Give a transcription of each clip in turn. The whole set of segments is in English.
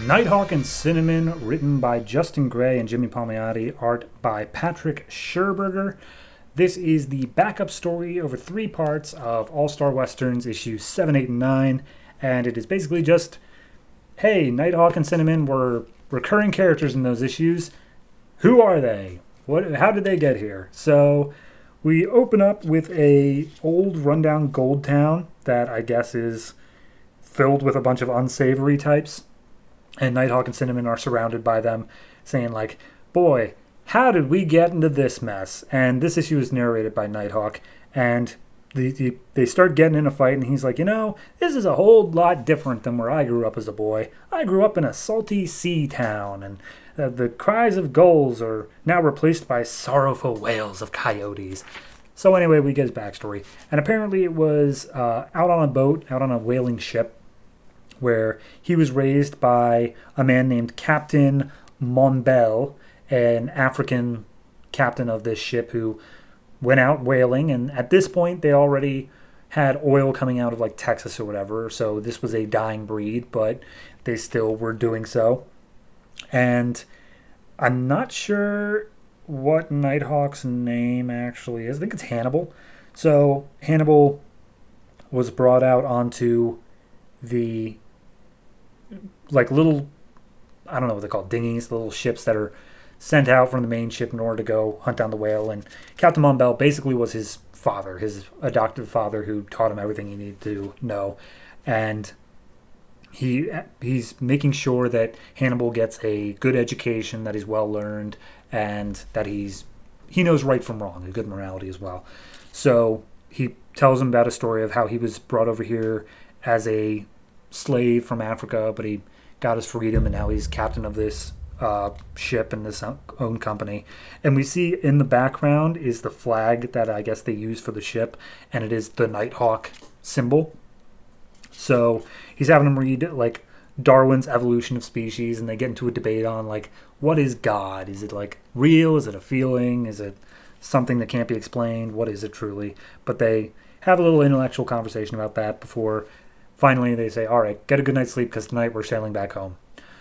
Nighthawk and Cinnamon, written by Justin Gray and Jimmy Palmiotti, art by Patrick Scherberger. This is the backup story over 3 parts of All Star Westerns, issues 7, 8, and 9, and it is basically just, hey, Nighthawk and Cinnamon were recurring characters in those issues. Who are they? How did they get here? So we open up with a old rundown gold town that I guess is filled with a bunch of unsavory types. And Nighthawk and Cinnamon are surrounded by them, saying like, boy, how did we get into this mess? And this issue is narrated by Nighthawk, and they start getting in a fight, and he's like, this is a whole lot different than where I grew up as a boy. I grew up in a salty sea town, and the cries of gulls are now replaced by sorrowful wails of coyotes. So anyway, we get his backstory. And apparently it was out on a boat, out on a whaling ship, where he was raised by a man named Captain Monbel, an African captain of this ship who went out whaling. And at this point, they already had oil coming out of like Texas or whatever. So this was a dying breed, but they still were doing so. And I'm not sure what Nighthawk's name actually is. I think it's Hannibal. So Hannibal was brought out onto the like little, I don't know what they're called, dinghies, the little ships that are sent out from the main ship in order to go hunt down the whale. And Captain Monbel basically was his father, his adoptive father, who taught him everything he needed to know. And he's making sure that Hannibal gets a good education, that he's well learned, and that he knows right from wrong, a good morality as well. So he tells him about a story of how he was brought over here as a slave from Africa, but he got his freedom, and now he's captain of this ship and this own company. And we see in the background is the flag that I guess they use for the ship, and it is the Nighthawk symbol. So he's having them read like Darwin's Evolution of Species, and they get into a debate on like, what is God? Is it like real? Is it a feeling? Is it something that can't be explained? What is it truly? But they have a little intellectual conversation about that before finally they say, all right, get a good night's sleep because tonight we're sailing back home.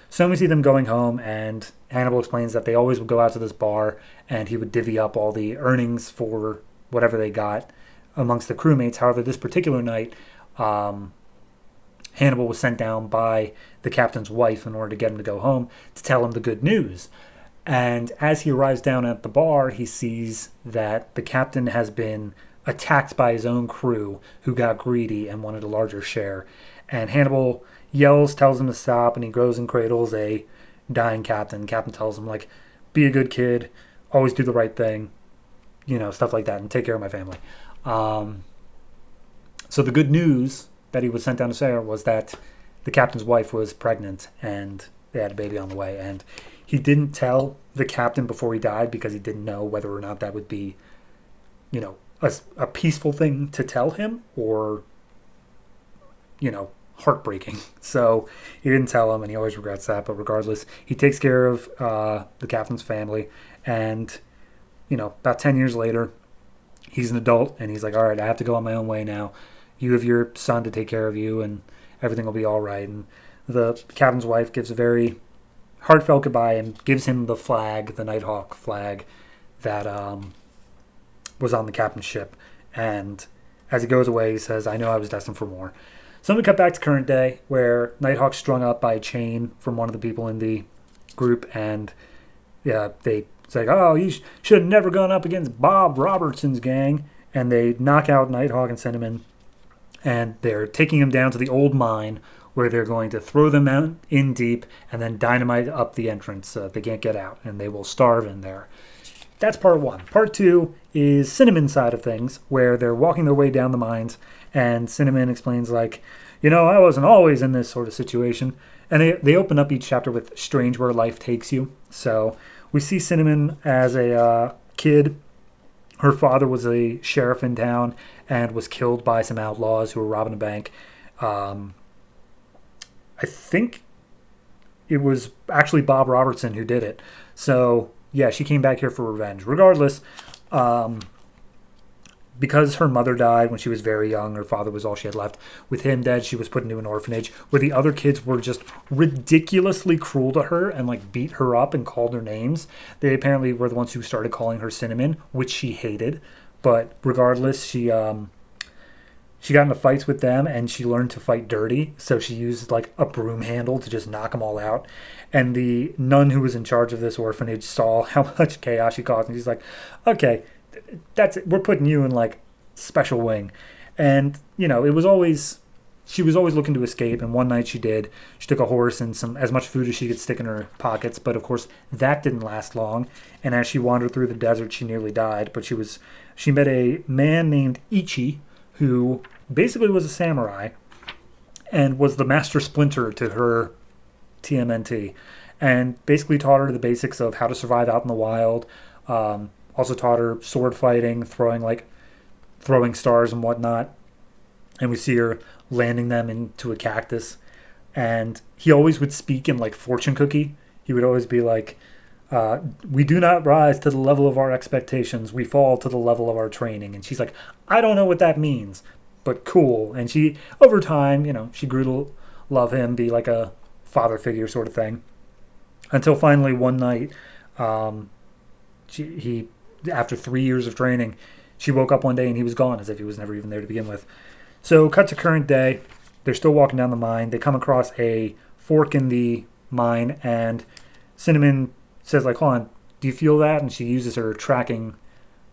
So we see them going home, and Hannibal explains that they always would go out to this bar, and he would divvy up all the earnings for whatever they got amongst the crewmates. However, this particular night, Hannibal was sent down by the captain's wife in order to get him to go home to tell him the good news. And as he arrives down at the bar, he sees that the captain has been attacked by his own crew who got greedy and wanted a larger share. And Hannibal yells, tells him to stop, and he goes and cradles a dying captain. Captain tells him, like, be a good kid, always do the right thing, stuff like that, and take care of my family. So the good news that he was sent down to say was that the captain's wife was pregnant and they had a baby on the way. And he didn't tell the captain before he died because he didn't know whether or not that would be, a peaceful thing to tell him or, heartbreaking. So he didn't tell him, and he always regrets that. But regardless, he takes care of the captain's family. And, about 10 years later, he's an adult, and he's like, all right, I have to go on my own way now. You have your son to take care of you, and everything will be all right. And the captain's wife gives a very heartfelt goodbye and gives him the flag, the Nighthawk flag, that was on the captain's ship. And as he goes away, he says, I know I was destined for more. So we cut back to current day, where Nighthawk's strung up by a chain from one of the people in the group, and they say, oh, you should have never gone up against Bob Robertson's gang. And they knock out Nighthawk and Cinnamon, and they're taking him down to the old mine, where they're going to throw them out in deep and then dynamite up the entrance so that they can't get out, and they will starve in there. That's part one. Part two is Cinnamon's side of things, where they're walking their way down the mines, and Cinnamon explains, like, I wasn't always in this sort of situation. And they open up each chapter with strange where life takes you. So we see Cinnamon as a kid. Her father was a sheriff in town and was killed by some outlaws who were robbing a bank. I think it was actually Bob Robertson who did it. So, yeah, she came back here for revenge. Regardless, because her mother died when she was very young, her father was all she had left. With him dead, she was put into an orphanage where the other kids were just ridiculously cruel to her and like beat her up and called her names. They apparently were the ones who started calling her Cinnamon, which she hated. But regardless, she got into fights with them and she learned to fight dirty. So she used like a broom handle to just knock them all out. And the nun who was in charge of this orphanage saw how much chaos she caused. And she's like, okay, that's it. We're putting you in like special wing. And, it was always, she was always looking to escape. And one night she did. She took a horse and as much food as she could stick in her pockets. But of course, that didn't last long. And as she wandered through the desert, she nearly died. But she met a man named Ichi, who basically was a samurai and was the master splinter to her TMNT, and basically taught her the basics of how to survive out in the wild. Also taught her sword fighting, throwing stars and whatnot. And we see her landing them into a cactus. And he always would speak in like fortune cookie. He would always be like, we do not rise to the level of our expectations. We fall to the level of our training. And she's like, I don't know what that means, but cool. And she, over time, she grew to love him, be like a father figure sort of thing. Until finally one night, he, after 3 years of training, she woke up one day and he was gone, as if he was never even there to begin with. So cut to current day. They're still walking down the mine. They come across a fork in the mine, and Cinnamon says, like, hold on, do you feel that? And she uses her tracking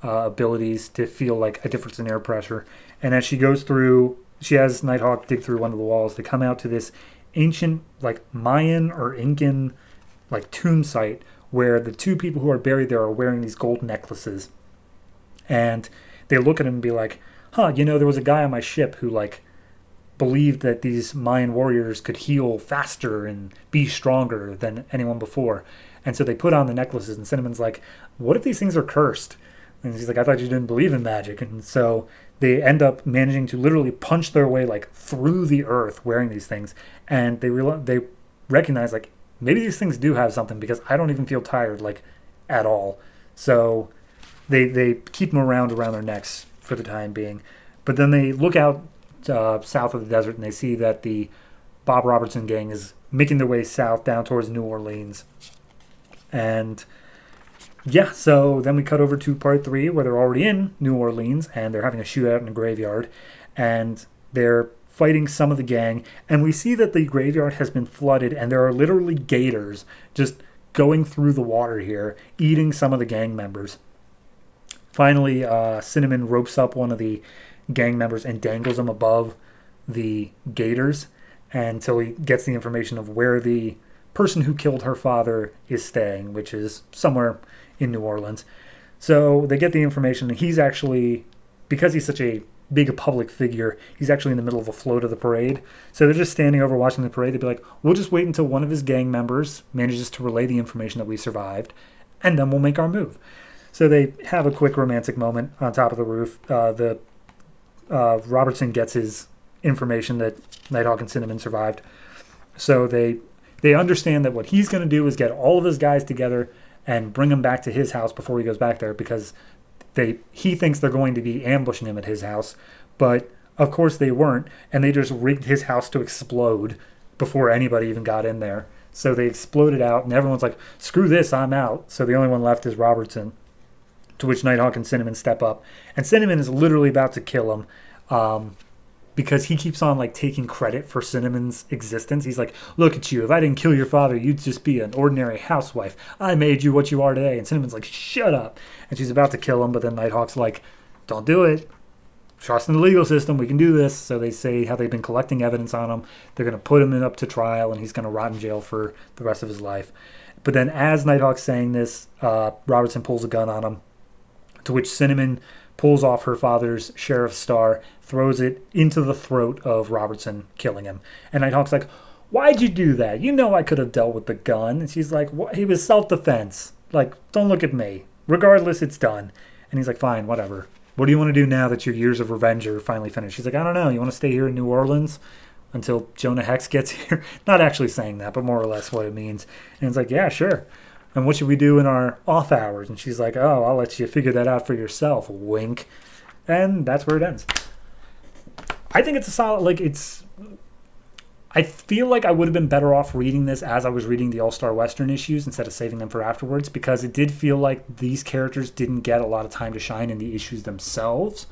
abilities to feel like a difference in air pressure. And as she goes through, she has Nighthawk dig through one of the walls. They come out to this ancient, like, Mayan or Incan, like, tomb site where the two people who are buried there are wearing these gold necklaces. And they look at him and be like, there was a guy on my ship who, like, believed that these Mayan warriors could heal faster and be stronger than anyone before. And so they put on the necklaces, and Cinnamon's like, what if these things are cursed? And he's like, I thought you didn't believe in magic. And so they end up managing to literally punch their way like through the earth wearing these things. And they recognize, like, maybe these things do have something, because I don't even feel tired, like, at all. So they keep them around their necks for the time being. But then they look out south of the desert, and they see that the Bob Robertson gang is making their way south down towards New Orleans. And yeah, so then we cut over to part 3, where they're already in New Orleans and they're having a shootout in a graveyard, and they're fighting some of the gang, and we see that the graveyard has been flooded, and there are literally gators just going through the water here, eating some of the gang members. Finally, Cinnamon ropes up one of the gang members and dangles him above the gators until he gets the information of where the person who killed her father is staying, which is somewhere in New Orleans. So they get the information, and he's actually, because he's such a big public figure, he's actually in the middle of a float of the parade. So they're just standing over watching the parade. They'd be like, we'll just wait until one of his gang members manages to relay the information that we survived, and then we'll make our move. So they have a quick romantic moment on top of the roof. Robertson gets his information that Nighthawk and Cinnamon survived. So they understand that what he's going to do is get all of his guys together and bring them back to his house before he goes back there, because he thinks they're going to be ambushing him at his house. But of course they weren't, and they just rigged his house to explode before anybody even got in there. So they exploded out, and everyone's like, screw this, I'm out. So the only one left is Robertson, to which Nighthawk and Cinnamon step up. And Cinnamon is literally about to kill him, because he keeps on like taking credit for Cinnamon's existence. He's like, look at you, if I didn't kill your father, you'd just be an ordinary housewife. I made you what you are today. And Cinnamon's like, shut up. And she's about to kill him, but then Nighthawk's like, don't do it. Trust in the legal system, we can do this. So they say how they've been collecting evidence on him. They're going to put him up to trial, and he's going to rot in jail for the rest of his life. But then as Nighthawk's saying this, Robertson pulls a gun on him, to which Cinnamon pulls off her father's sheriff's star, throws it into the throat of Robertson, killing him. And Nighthawk's like, why'd you do that? You know I could have dealt with the gun. And she's like, he was self-defense. Like, don't look at me. Regardless, it's done. And he's like, fine, whatever. What do you want to do now that your years of revenge are finally finished? She's like, I don't know. You want to stay here in New Orleans until Jonah Hex gets here? Not actually saying that, but more or less what it means. And it's like, yeah, sure. And what should we do in our off hours? And she's like, oh, I'll let you figure that out for yourself, wink. and that's where it ends. I think it's a solid, like, I feel like I would have been better off reading this as I was reading the All-Star Western issues instead of saving them for afterwards, because it did feel like these characters didn't get a lot of time to shine in the issues themselves.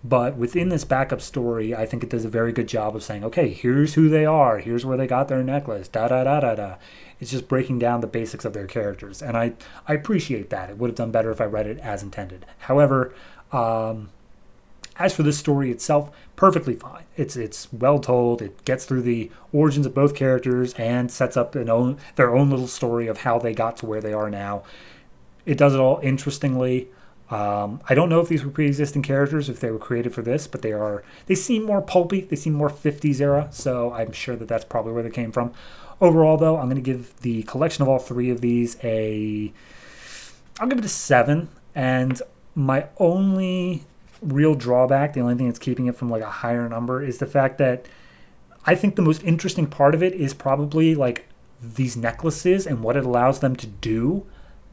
But within this backup story, I think it does a very good job of saying, okay, here's who they are, here's where they got their necklace, da-da-da-da-da. It's just breaking down the basics of their characters, and I appreciate that. It would have done better if I read it as intended. However, as for this story itself, perfectly fine. It's well told. It gets through the origins of both characters and sets up their own little story of how they got to where they are now. It does it all interestingly. I don't know if these were pre-existing characters, if they were created for this, but they seem more pulpy. They seem more 50s era, so I'm sure that that's probably where they came from. Overall, though, I'm going to give the collection of all three of these I'll give it a 7, and my only real drawback, the only thing that's keeping it from like a higher number, is the fact that I think the most interesting part of it is probably like these necklaces and what it allows them to do,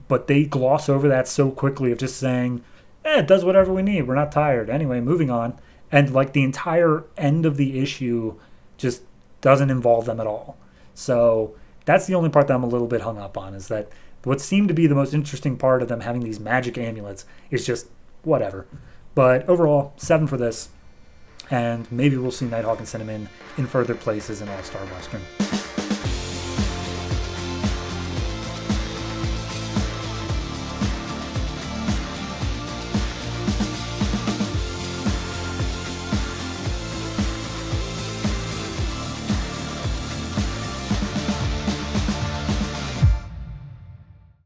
but they gloss over that so quickly of just saying, it does whatever we need, we're not tired, anyway, moving on. And like the entire end of the issue just doesn't involve them at all. So that's the only part that I'm a little bit hung up on, is that what seemed to be the most interesting part of them having these magic amulets is just whatever. But overall, 7 for this, and maybe we'll see Nighthawk and Cinnamon in further places in All-Star Western.